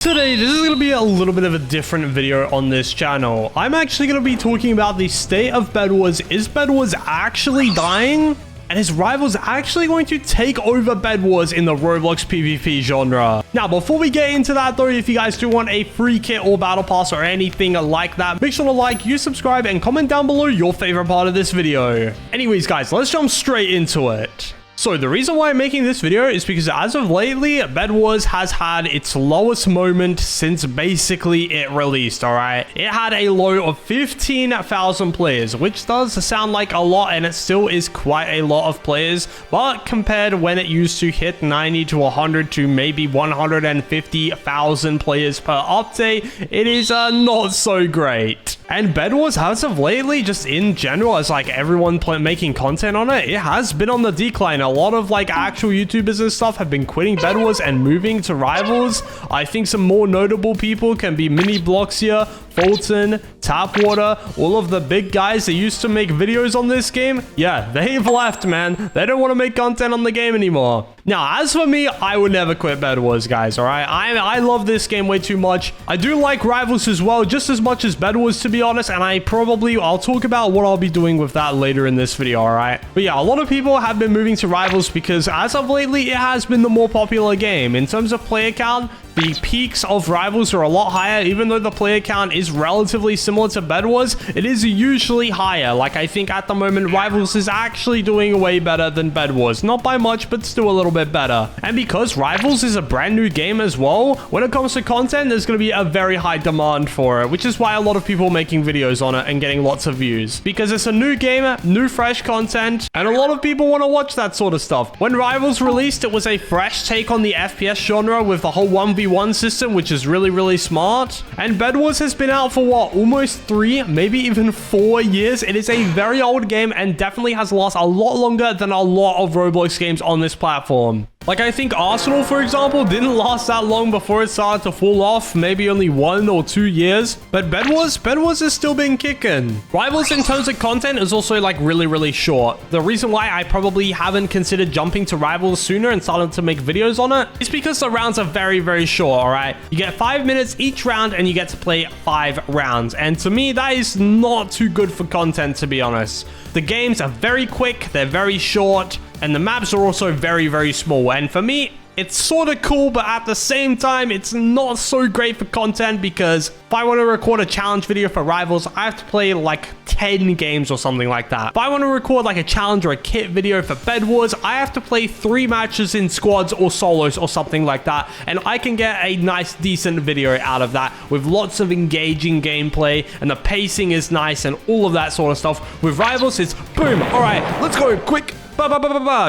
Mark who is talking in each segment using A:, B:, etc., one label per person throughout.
A: Today, this is going to be a little bit of a different video on this channel. I'm actually going to be talking about the state of Bedwars. Is Bedwars actually dying? And is Rivals actually going to take over Bedwars in the Roblox PvP genre? Now, before we get into that though, if you guys do want a free kit or battle pass or anything like that, make sure to like, subscribe, and comment down below your favorite part of this video. Anyways, guys, let's jump straight into it. So the reason why I'm making this video is because as of lately, Bedwars has had its lowest moment since basically it released, alright? It had a low of 15,000 players, which does sound like a lot, and it still is quite a lot of players, but compared when it used to hit 90 to 100 to maybe 150,000 players per update, it is not so great. And Bedwars, as of lately, just in general, as like everyone making content on it, it has been on the decline. A lot of like actual YouTubers and stuff have been quitting Bedwars and moving to Rivals. I think some more notable people can be Mini Blocks here, Fulton, Tapwater, all of the big guys that used to make videos on this game. Yeah, they've left, man. They don't want to make content on the game anymore. Now, as for me, I would never quit Bedwars, guys, all right? I love this game way too much. I do like Rivals as well, just as much as Bedwars, to be honest, and I'll talk about what I'll be doing with that later in this video, all right? But yeah, a lot of people have been moving to Rivals because as of lately, it has been the more popular game. In terms of player count, the peaks of Rivals are a lot higher. Even though the player count is relatively similar to Bedwars, it is usually higher. Like, I think at the moment, Rivals is actually doing way better than Bedwars. Not by much, but still a little bit better. And because Rivals is a brand new game as well, when it comes to content, there's going to be a very high demand for it, which is why a lot of people are making videos on it and getting lots of views. Because it's a new game, new fresh content, and a lot of people want to watch that sort of stuff. When Rivals released, it was a fresh take on the FPS genre with the whole 1v1 system, which is really smart. And Bedwars has been out for what, almost 3, maybe even 4 years. It is a very old game and definitely has lasted a lot longer than a lot of Roblox games on this platform. Like, I think Arsenal, for example, didn't last that long before it started to fall off, maybe only 1 or 2 years. But Bedwars is still been kicking. Rivals in terms of content is also like really short. The reason why I probably haven't considered jumping to Rivals sooner and started to make videos on it is because the rounds are very short, all right? You get 5 minutes each round and you get to play 5 rounds. And to me, that is not too good for content, to be honest. The games are very quick, they're very short, and the maps are also very small. And for me, it's sort of cool, but at the same time, it's not so great for content because if I want to record a challenge video for Rivals, I have to play like 10 games or something like that. If I want to record like a challenge or a kit video for Bedwars, I have to play 3 matches in squads or solos or something like that. And I can get a nice, decent video out of that with lots of engaging gameplay, and the pacing is nice and all of that sort of stuff. With Rivals, it's boom. All right, let's go quick.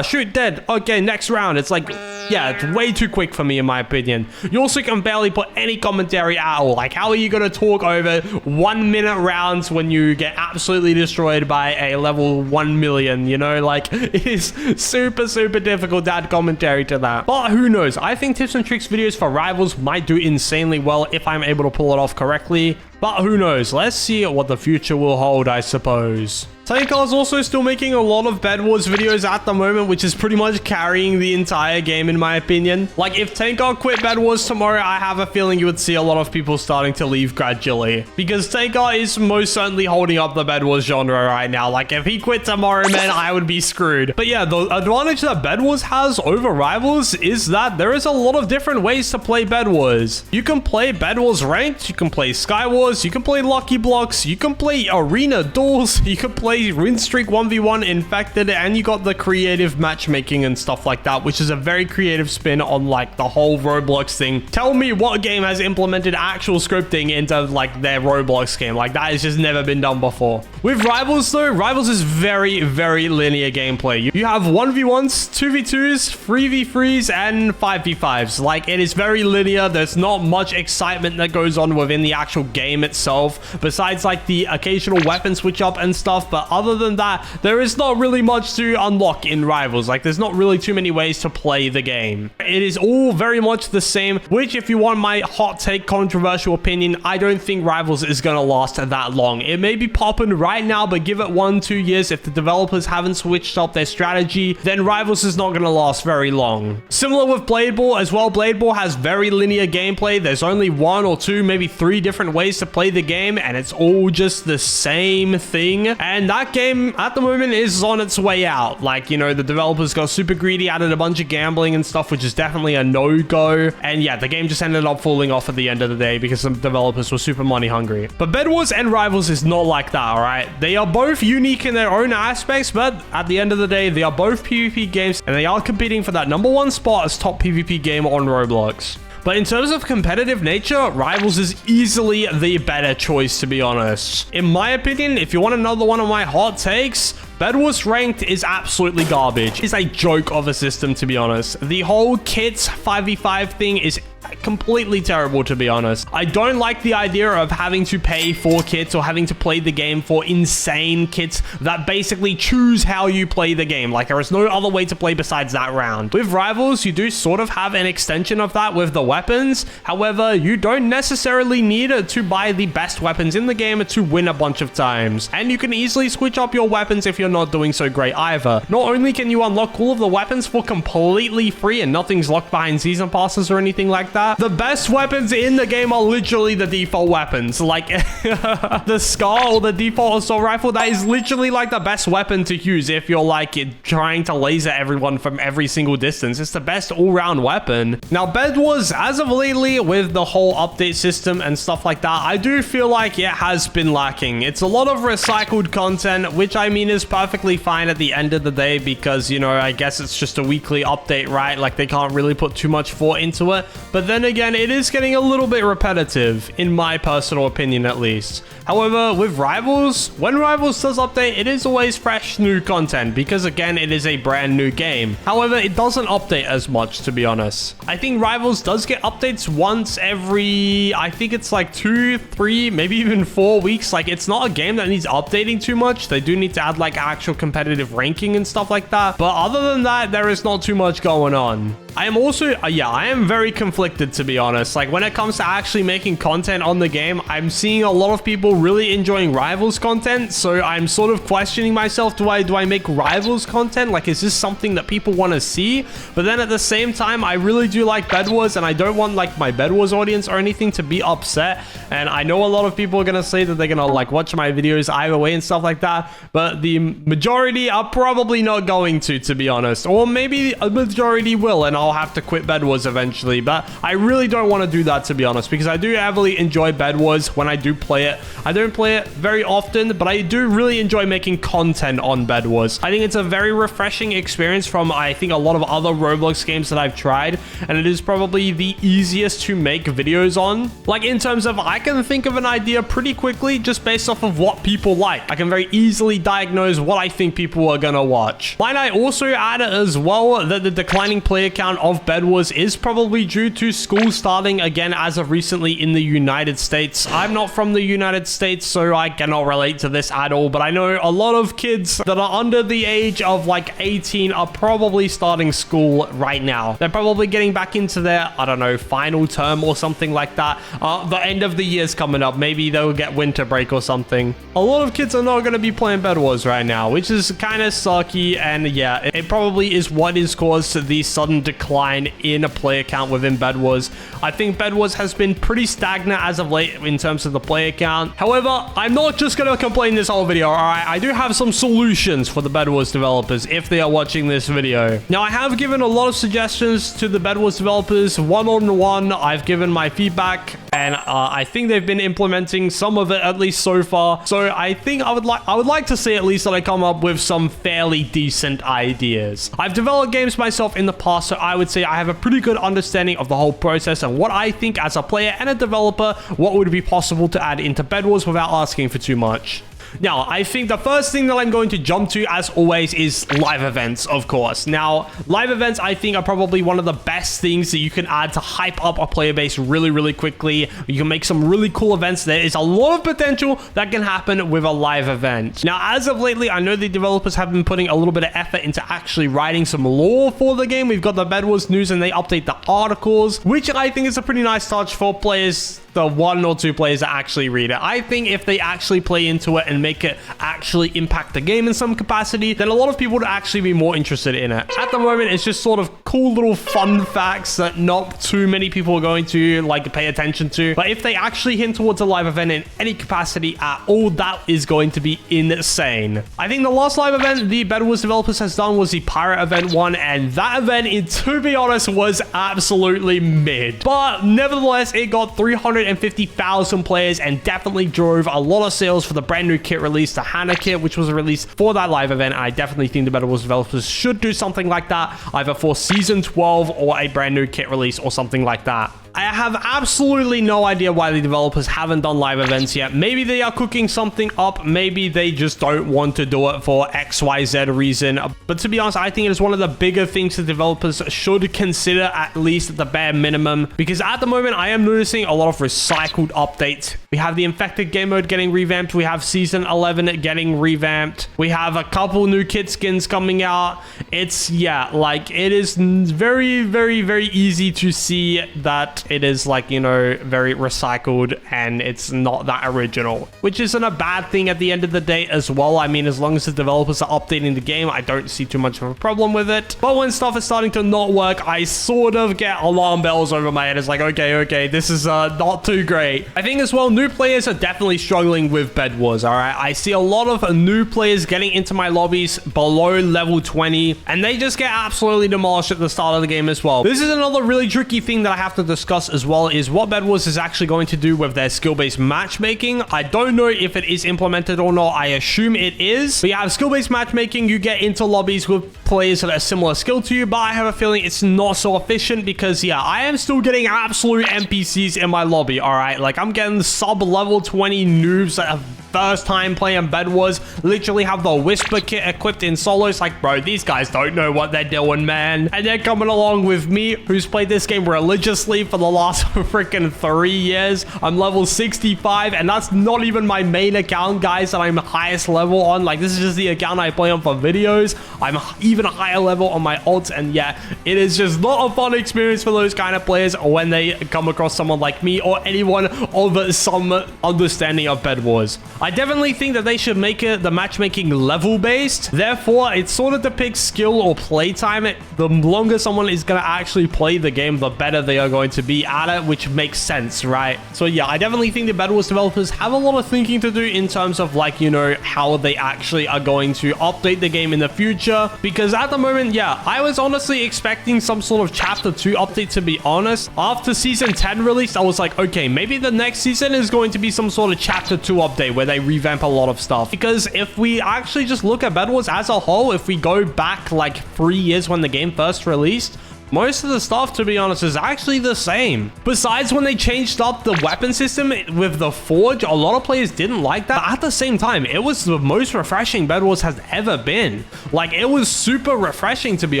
A: Shoot, dead. Okay, next round. It's like, yeah, it's way too quick for me, in my opinion. You also can barely put any commentary at all. Like, how are you going to talk over 1 minute rounds when you get absolutely destroyed by a level 1 million, you know? Like, it is super difficult to add commentary to that. But who knows? I think tips and tricks videos for Rivals might do insanely well if I'm able to pull it off correctly. But who knows? Let's see what the future will hold, I suppose. Tankar is also still making a lot of Bedwars videos at the moment, which is pretty much carrying the entire game, in my opinion. Like, if Tankar quit Bedwars tomorrow, I have a feeling you would see a lot of people starting to leave gradually. Because Tankar is most certainly holding up the Bedwars genre right now. Like, if he quit tomorrow, man, I would be screwed. But yeah, the advantage that Bedwars has over Rivals is that there is a lot of different ways to play Bedwars. You can play Bedwars ranked, you can play Skywars, you can play Lucky Blocks, you can play Arena Duels, you can play Win Streak 1v1 Infected, and you got the creative matchmaking and stuff like that, which is a very creative spin on like the whole Roblox thing. Tell me what game has implemented actual scripting into like their Roblox game. Like, that has just never been done before. With Rivals though, Rivals is very linear gameplay. You have 1v1s, 2v2s, 3v3s, and 5v5s. Like, it is very linear. There's not much excitement that goes on within the actual game itself, besides like the occasional weapon switch up and stuff. But But other than that, there is not really much to unlock in Rivals. Like, there's not really too many ways to play the game. It is all very much the same, which, if you want my hot take, controversial opinion, I don't think Rivals is going to last that long. It may be popping right now, but give it 1-2 years. If the developers haven't switched up their strategy, then Rivals is not going to last very long. Similar with Blade Ball as well. Blade Ball has very linear gameplay. There's only 1 or 2, maybe 3 different ways to play the game, and it's all just the same thing. And that game at the moment is on its way out. Like, you know, the developers got super greedy, added a bunch of gambling and stuff, which is definitely a no-go. And yeah, the game just ended up falling off at the end of the day because some developers were super money hungry. But Bedwars and Rivals is not like that, all right? They are both unique in their own aspects, but at the end of the day, they are both PvP games, and they are competing for that #1 spot as top PvP game on Roblox. But in terms of competitive nature, Rivals is easily the better choice, to be honest. In my opinion, if you want another one of my hot takes, Bedwars Ranked is absolutely garbage. It's a joke of a system, to be honest. The whole kits 5v5 thing is completely terrible, to be honest. I don't like the idea of having to pay for kits or having to play the game for insane kits that basically choose how you play the game. Like, there is no other way to play besides that round. With Rivals, you do sort of have an extension of that with the weapons. However, you don't necessarily need to buy the best weapons in the game to win a bunch of times. And you can easily switch up your weapons if you're not doing so great either. Not only can you unlock all of the weapons for completely free and nothing's locked behind season passes or anything like that, the best weapons in the game are literally the default weapons. Like, the Scar or the default assault rifle, that is literally like the best weapon to use if you're like trying to laser everyone from every single distance. It's the best all-round weapon. Now, Bedwars, as of lately, with the whole update system and stuff like that, I do feel like it has been lacking. It's a lot of recycled content, which I mean is perfectly fine at the end of the day because, you know, I guess it's just a weekly update, right? Like, they can't really put too much thought into it. But then again, it is getting a little bit repetitive, in my personal opinion at least. However, with Rivals, when Rivals does update, it is always fresh new content because, again, it is a brand new game. However, it doesn't update as much, to be honest. I think Rivals does get updates once every, I think it's like 2, 3, maybe even 4 weeks. Like, it's not a game that needs updating too much. They do need to add like actual competitive ranking and stuff like that. But other than that, there is not too much going on. I am also, I am very conflicted, to be honest. Like, when it comes to actually making content on the game, I'm seeing a lot of people really enjoying Rivals content. So I'm sort of questioning myself, do I make Rivals content? Like, is this something that people want to see? But then at the same time, I really do like Bedwars, and I don't want like my Bedwars audience or anything to be upset. And I know a lot of people are going to say that they're going to like watch my videos either way and stuff like that. But the majority are probably not going to be honest. Or maybe a majority will, and I'll have to quit Bedwars eventually. But I really don't want to do that, to be honest, because I do heavily enjoy Bedwars when I do play it. I don't play it very often, but I do really enjoy making content on Bedwars. I think it's a very refreshing experience from, I think, a lot of other Roblox games that I've tried, and it is probably the easiest to make videos on. Like, in terms of, I can think of an idea pretty quickly just based off of what people like. I can very easily diagnose what I think people are gonna watch. Might I also add as well that the declining player count of Bedwars is probably due to school starting again as of recently in the United States. I'm not from the United States, so I cannot relate to this at all, but I know a lot of kids that are under the age of like 18 are probably starting school right now. They're probably getting back into their, I don't know, final term or something like that. The end of the year's coming up. Maybe they'll get winter break or something. A lot of kids are not going to be playing Bedwars right now, which is kind of sucky, and yeah, it probably is what is caused the sudden decline in a player count within Bedwars. I think Bedwars has been pretty stagnant as of late in terms of the player count. However, I'm not just going to complain this whole video, alright? I do have some solutions for the Bedwars developers if they are watching this video. Now, I have given a lot of suggestions to the Bedwars developers one-on-one. I've given my feedback, and I think they've been implementing some of it, at least so far. So I think I would like to see at least that I come up with some fairly decent ideas. I've developed games myself in the past, so I would say I have a pretty good understanding of the whole process and what I think as a player and a developer, what would be possible to add into Bedwars without asking for too much. Now, I think the first thing that I'm going to jump to, as always, is live events, of course. Now, live events, I think, are probably one of the best things that you can add to hype up a player base really, really quickly. You can make some really cool events. There is a lot of potential that can happen with a live event. Now, as of lately, I know the developers have been putting a little bit of effort into actually writing some lore for the game. We've got the Bedwars news and they update the articles, which I think is a pretty nice touch for players, the 1 or 2 players that actually read it. I think if they actually play into it and make it actually impact the game in some capacity, then a lot of people would actually be more interested in it. At the moment, it's just sort of cool little fun facts that not too many people are going to like pay attention to. But if they actually hint towards a live event in any capacity at all, that is going to be insane. I think the last live event the Bedwars developers has done was the pirate event one, and that event, to be honest, was absolutely mid. But nevertheless, it got 350,000 players and definitely drove a lot of sales for the brand new kit release, the Hannah kit, which was released for that live event. I definitely think the Bedwars developers should do something like that, either for season 12 or a brand new kit release or something like that. I have absolutely no idea why the developers haven't done live events yet. Maybe they are cooking something up. Maybe they just don't want to do it for XYZ reason. But to be honest, I think it is one of the bigger things that developers should consider, at least at the bare minimum. Because at the moment, I am noticing a lot of recycled updates. We have the infected game mode getting revamped. We have season 11 getting revamped. We have a couple new kit skins coming out. It's, yeah, like it is very, very, very easy to see that it is like, you know, very recycled and it's not that original, which isn't a bad thing at the end of the day as well. I mean, as long as the developers are updating the game, I don't see too much of a problem with it. But when stuff is starting to not work, I sort of get alarm bells over my head. It's like, okay, this is not too great. I think as well, new players are definitely struggling with Bedwars, all right? I see a lot of new players getting into my lobbies below level 20, and they just get absolutely demolished at the start of the game as well. This is another really tricky thing that I have to discuss as well, is what Bedwars is actually going to do with their skill-based matchmaking. I don't know if it is implemented or not. I assume it is. But you have skill-based matchmaking. You get into lobbies with players that are similar skill to you, but I have a feeling it's not so efficient because, yeah, I am still getting absolute NPCs in my lobby, all right? Like, I'm getting sub-level 20 noobs that have first time playing Bedwars, literally have the Whisper kit equipped in solos. Like, bro, these guys don't know what they're doing, man. And they're coming along with me, who's played this game religiously for the last freaking 3 years. I'm level 65, and that's not even my main account, guys, that I'm highest level on. Like, this is just the account I play on for videos. I'm even higher level on my ults, and yeah, it is just not a fun experience for those kind of players when they come across someone like me or anyone of some understanding of Bedwars. I definitely think that they should make it the matchmaking level based. Therefore, it sort of depicts skill or play time. The longer someone is going to actually play the game, the better they are going to be at it, which makes sense, right? So yeah, I definitely think the Bedwars developers have a lot of thinking to do in terms of, like, you know, how they actually are going to update the game in the future. Because at the moment, yeah, I was honestly expecting some sort of chapter 2 update, to be honest. After season 10 released, I was like, okay, maybe the next season is going to be some sort of chapter 2 update where they revamp a lot of stuff. Because if we actually just look at Bedwars as a whole, if we go back like 3 years when the game first released, most of the stuff, to be honest, is actually the same. Besides when they changed up the weapon system with the Forge, a lot of players didn't like that. But at the same time, it was the most refreshing Bedwars has ever been. Like, it was super refreshing, to be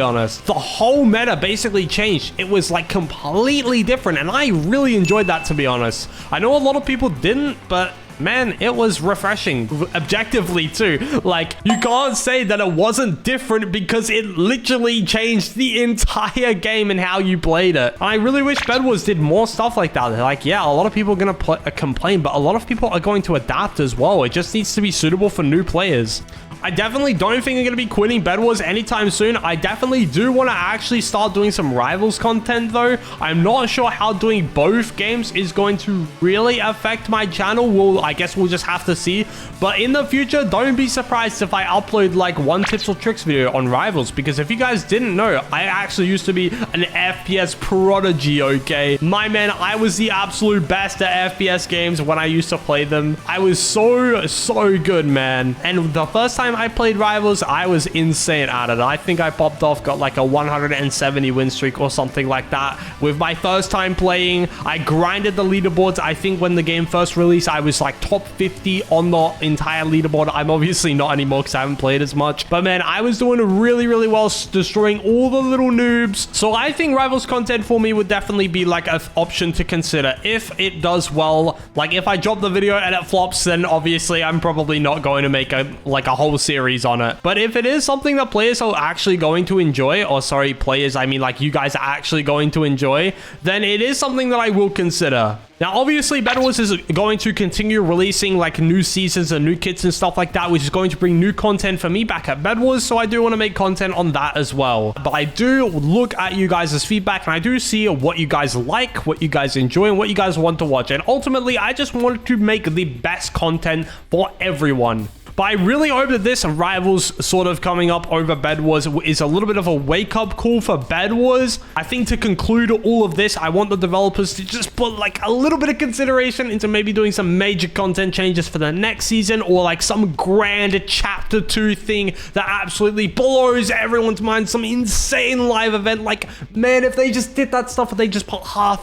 A: honest. The whole meta basically changed. It was like completely different, and I really enjoyed that, to be honest. I know a lot of people didn't, but man, it was refreshing objectively too. Like, you can't say that it wasn't different because it literally changed the entire game and how you played it. I really wish Bedwars did more stuff like that. Like, yeah, a lot of people are going to complain, but a lot of people are going to adapt as well. It just needs to be suitable for new players. I definitely don't think I'm going to be quitting Bedwars anytime soon. I definitely do want to actually start doing some Rivals content, though. I'm not sure how doing both games is going to really affect my channel. I guess we'll just have to see. But in the future, don't be surprised if I upload like one tips or tricks video on Rivals, because if you guys didn't know, I actually used to be an FPS prodigy, okay? My man, I was the absolute best at FPS games when I used to play them. I was so good, man. And the first time time I played Rivals, I was insane at it. I think I popped off, got like a 170 win streak or something like that. With my first time playing, I grinded the leaderboards. I think when the game first released, I was like top 50 on the entire leaderboard. I'm obviously not anymore because I haven't played as much. But man, I was doing really, really well, destroying all the little noobs. So I think Rivals content for me would definitely be like an option to consider if it does well. Like if I drop the video and it flops, then obviously I'm probably not going to make a whole series on it. But if it is something that players are actually going to enjoy, or sorry, players, I mean like you guys are actually going to enjoy, then it is something that I will consider. Now, obviously, Bedwars is going to continue releasing like new seasons and new kits and stuff like that, which is going to bring new content for me back at Bedwars. So I do want to make content on that as well. But I do look at you guys' feedback and I do see what you guys like, what you guys enjoy, and what you guys want to watch. And ultimately, I just want to make the best content for everyone. But I really hope that this Rivals sort of coming up over Bedwars is a little bit of a wake-up call for Bedwars. I think to conclude all of this, I want the developers to just put like a little bit of consideration into maybe doing some major content changes for the next season, or like some grand chapter 2 thing that absolutely blows everyone's mind, some insane live event. Like, man, if they just did that stuff, if they just put half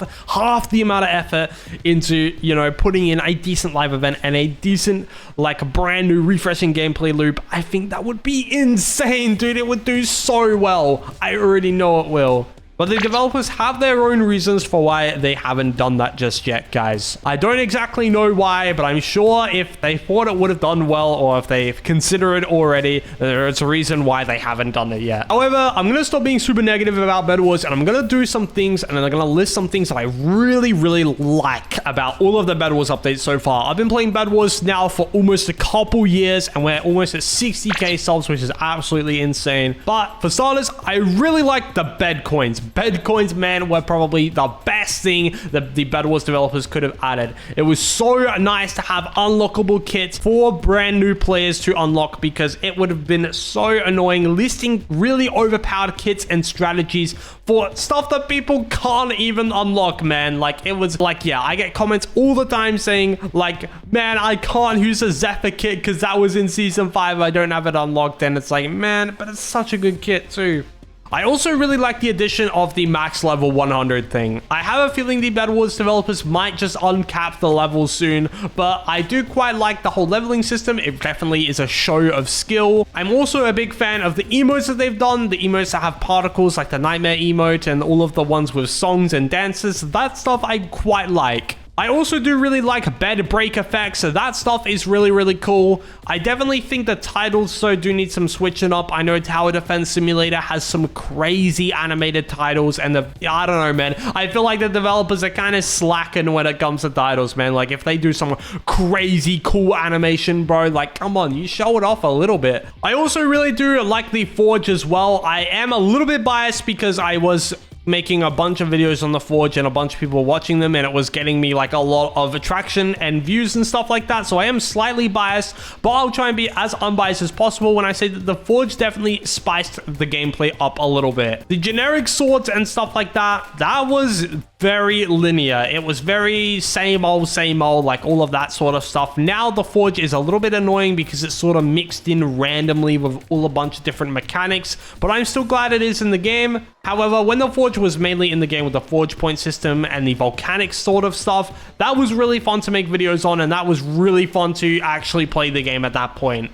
A: the amount of effort into, you know, putting in a decent live event and a decent like brand new refreshing gameplay loop, I think that would be insane, dude. It would do so well. I already know it will. But the developers have their own reasons for why they haven't done that just yet, guys. I don't exactly know why, but I'm sure if they thought it would have done well, or if they've considered it already, there's a reason why they haven't done it yet. However, I'm going to stop being super negative about Bedwars, and I'm going to do some things, and I'm going to list some things that I really, really like about all of the Bedwars updates so far. I've been playing Bedwars now for almost a couple years, and we're almost at 60k subs, which is absolutely insane. But for starters, I really like the bed coins. Bed coins, man, were probably the best thing that the Bedwars developers could have added. It was so nice to have unlockable kits for brand new players to unlock, because it would have been so annoying listing really overpowered kits and strategies for stuff that people can't even unlock, man. Like, it was like, yeah, I get comments all the time saying like, man, I can't use a Zephyr kit because that was in season 5. I don't have it unlocked. And it's like, man, but it's such a good kit too. I also really like the addition of the max level 100 thing. I have a feeling the Bedwars developers might just uncap the levels soon, but I do quite like the whole leveling system. It definitely is a show of skill. I'm also a big fan of the emotes that they've done, the emotes that have particles like the Nightmare emote and all of the ones with songs and dances. That stuff I quite like. I also do really like bed break effects, so that stuff is really, really cool. I definitely think the titles so do need some switching up. I know Tower Defense Simulator has some crazy animated titles, and I don't know, man. I feel like the developers are kind of slacking when it comes to titles, man. Like, if they do some crazy cool animation, bro, like, come on, you show it off a little bit. I also really do like the Forge as well. I am a little bit biased because I was making a bunch of videos on the Forge and a bunch of people watching them, and it was getting me like a lot of attraction and views and stuff like that. So I am slightly biased, but I'll try and be as unbiased as possible when I say that the Forge definitely spiced the gameplay up a little bit. The generic swords and stuff like that, that was very linear. It was very same old, like all of that sort of stuff. Now the Forge is a little bit annoying because it's sort of mixed in randomly with all a bunch of different mechanics, but I'm still glad it is in the game. However, when the Forge was mainly in the game with the Forge point system and the volcanic sort of stuff, that was really fun to make videos on, and that was really fun to actually play the game at that point,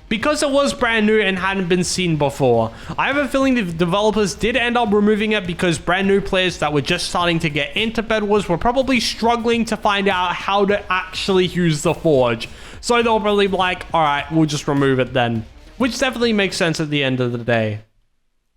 A: because it was brand new and hadn't been seen before. I have a feeling the developers did end up removing it because brand new players that were just starting to get into Bedwars were probably struggling to find out how to actually use the Forge. So they'll probably be like, all right, we'll just remove it then. Which definitely makes sense at the end of the day.